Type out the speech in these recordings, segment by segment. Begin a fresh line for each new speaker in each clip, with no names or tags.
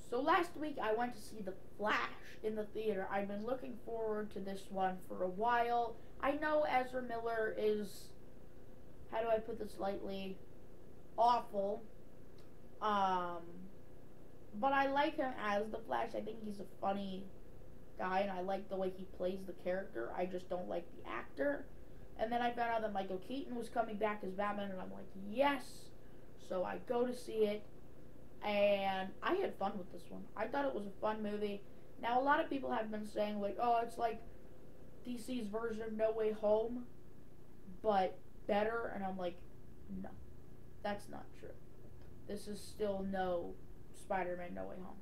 So last week I went to see The Flash in the theater. I've been looking forward to this one for a while. I know Ezra Miller is, how do I put this lightly, awful. Um, but I like him as The Flash. I think he's a funny guy, and I like the way he plays the character. I just don't like the actor. And then I found out that Michael Keaton was coming back as Batman, and I'm like, yes. So I go to see it, and I had fun with this one. I thought it was a fun movie. Now, a lot of people have been saying, like, oh, it's like DC's version of No Way Home, but better. And I'm like, no, that's not true. This is still no Spider-Man No Way Home.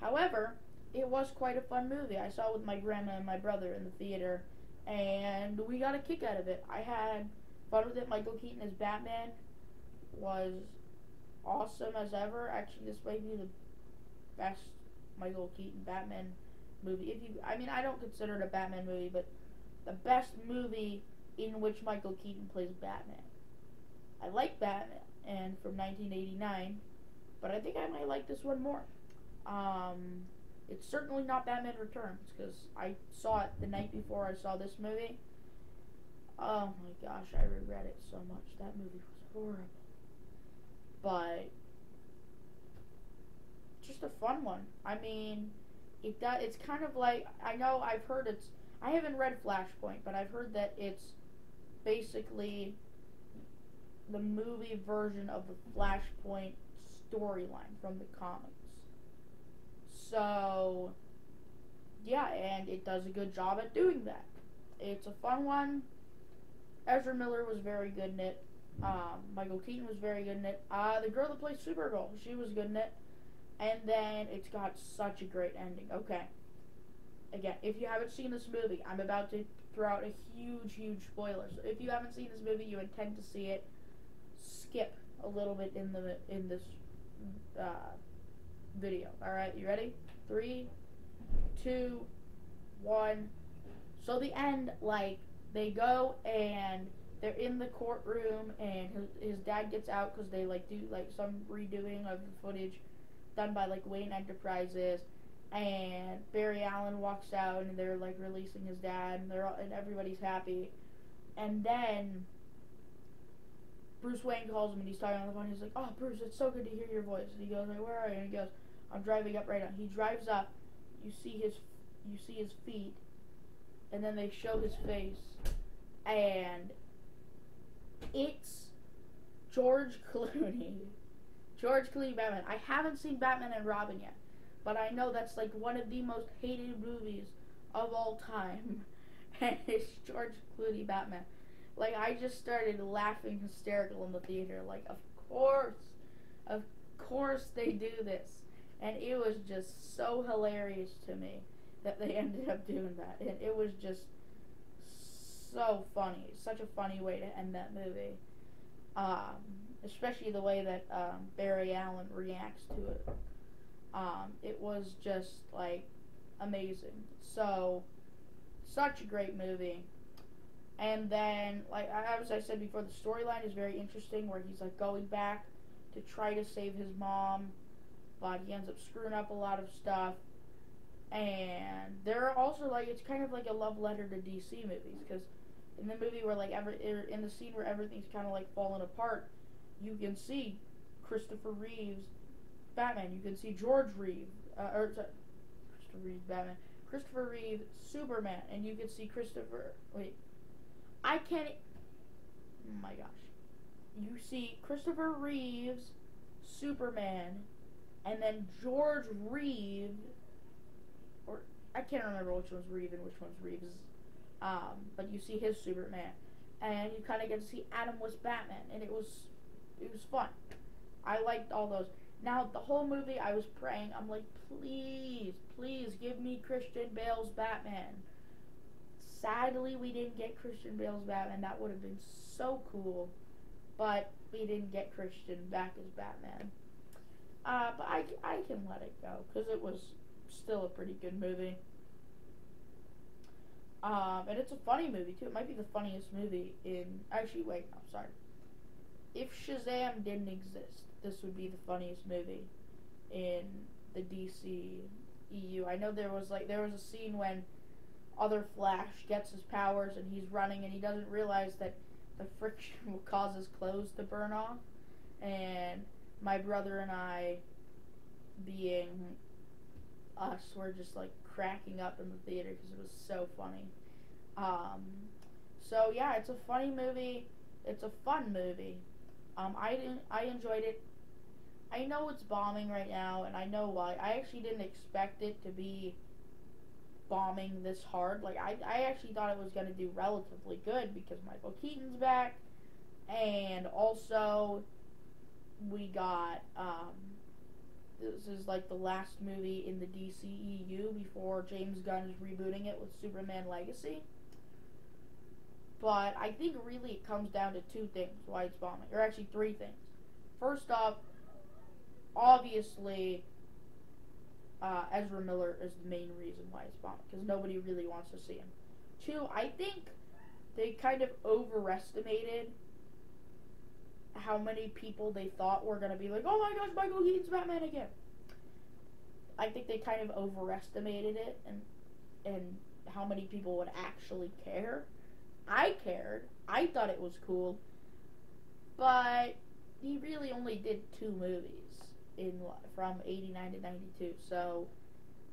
However, it was quite a fun movie. I saw it with my grandma and my brother in the theater, and we got a kick out of it. I had fun with it. Michael Keaton as Batman was awesome as ever. Actually, this might be the best Michael Keaton Batman movie. I don't consider it a Batman movie, but the best movie in which Michael Keaton plays Batman. I like Batman and from 1989, but I think I might like this one more. It's certainly not Batman Returns, because I saw it the night before I saw this movie. Oh my gosh, I regret it so much. That movie was horrible. But just a fun one. I mean, it's kind of like, I know I've heard I haven't read Flashpoint, but I've heard that it's basically the movie version of the Flashpoint storyline from the comics. So, yeah, and it does a good job at doing that. It's a fun one. Ezra Miller was very good in it. Michael Keaton was very good in it. The girl that plays Supergirl, she was good in it. And then it's got such a great ending. Okay. Again, if you haven't seen this movie, I'm about to throw out a huge, huge spoiler. So if you haven't seen this movie, you intend to see it, skip a little bit in this video. All right, you ready? 3, 2, 1. So the end, like, they go and they're in the courtroom, and his dad gets out because they do some redoing of the footage done by Wayne Enterprises, and Barry Allen walks out, and they're releasing his dad, and everybody's happy, and then Bruce Wayne calls him, and he's talking on the phone. He's like, "Oh, Bruce, it's so good to hear your voice." And he goes, "Where are you?" And he goes, "I'm driving up right now." He drives up. You see his feet, and then they show his face, and it's George Clooney. George Clooney Batman. I haven't seen Batman and Robin yet, but I know that's one of the most hated movies of all time. And it's George Clooney Batman. I just started laughing hysterical in the theater. Of course they do this. And it was just so hilarious to me that they ended up doing that. And it was just so funny. Such a funny way to end that movie. Especially the way that Barry Allen reacts to it. It was just amazing. So, such a great movie. And then, as I said before, the storyline is very interesting, where he's going back to try to save his mom, but he ends up screwing up a lot of stuff. And there are also it's kind of like a love letter to DC movies, because in the movie where in the scene where everything's kind of falling apart, you can see Christopher Reeve's Batman. You can see Christopher Reeve's Batman. Christopher Reeve Superman, and you can see oh my gosh. You see Christopher Reeve's Superman, and then George Reeve, or I can't remember which one's Reeve and which one's Reeves, but you see his Superman, and you kind of get to see Adam West Batman, and it was fun. I liked all those. Now, the whole movie, I was praying. I'm like, please, please give me Christian Bale's Batman. Sadly, we didn't get Christian Bale's Batman. That would have been so cool. But we didn't get Christian back as Batman. But I can let it go, because it was still a pretty good movie. And it's a funny movie, too. It might be the funniest movie in... Actually, wait, no, sorry. If Shazam didn't exist, this would be the funniest movie in the the DC EU. I know there was a scene when other Flash gets his powers and he's running and he doesn't realize that the friction will cause his clothes to burn off. And my brother and I, being us, were just like cracking up in the theater because it was so funny. So yeah, it's a funny movie. It's a fun movie. I enjoyed it. I know it's bombing right now, and I know why. I actually didn't expect it to be bombing this hard. Like, I actually thought it was going to do relatively good because Michael Keaton's back, and also we got, this is like the last movie in the DCEU before James Gunn is rebooting it with Superman Legacy. But I think really it comes down to two things why it's bombing, or actually three things. First off, obviously, Ezra Miller is the main reason why it's bombing, because nobody really wants to see him. Two, I think they kind of overestimated how many people they thought were going to be like, oh my gosh, Michael Keaton's Batman again. I think they kind of overestimated it and how many people would actually care. I cared. I thought it was cool. But he really only did 2 movies from 89 to 92. So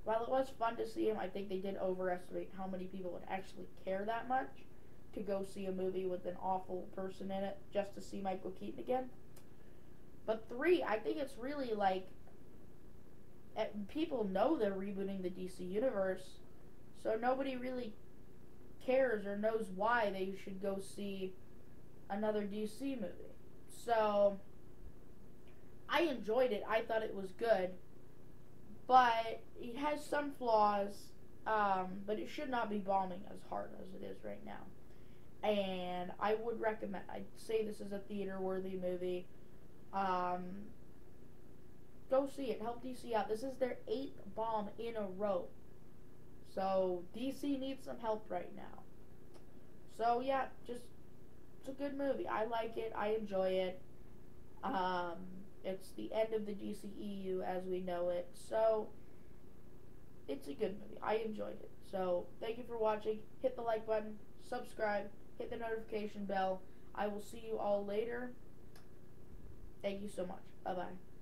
while it was fun to see him, I think they did overestimate how many people would actually care that much to go see a movie with an awful person in it just to see Michael Keaton again. But 3, I think it's really like, people know they're rebooting the DC universe, so nobody really cares or knows why they should go see another DC movie. So I enjoyed it. I thought it was good, but it has some flaws, but it should not be bombing as hard as it is right now. And I would recommend, I'd say this is a theater-worthy movie. Go see it. Help DC out. This is their 8th bomb in a row. So DC needs some help right now. So yeah, it's a good movie. I like it. I enjoy it. It's the end of the DCEU as we know it. So it's a good movie. I enjoyed it. So thank you for watching. Hit the like button. Subscribe. Hit the notification bell. I will see you all later. Thank you so much. Bye-bye.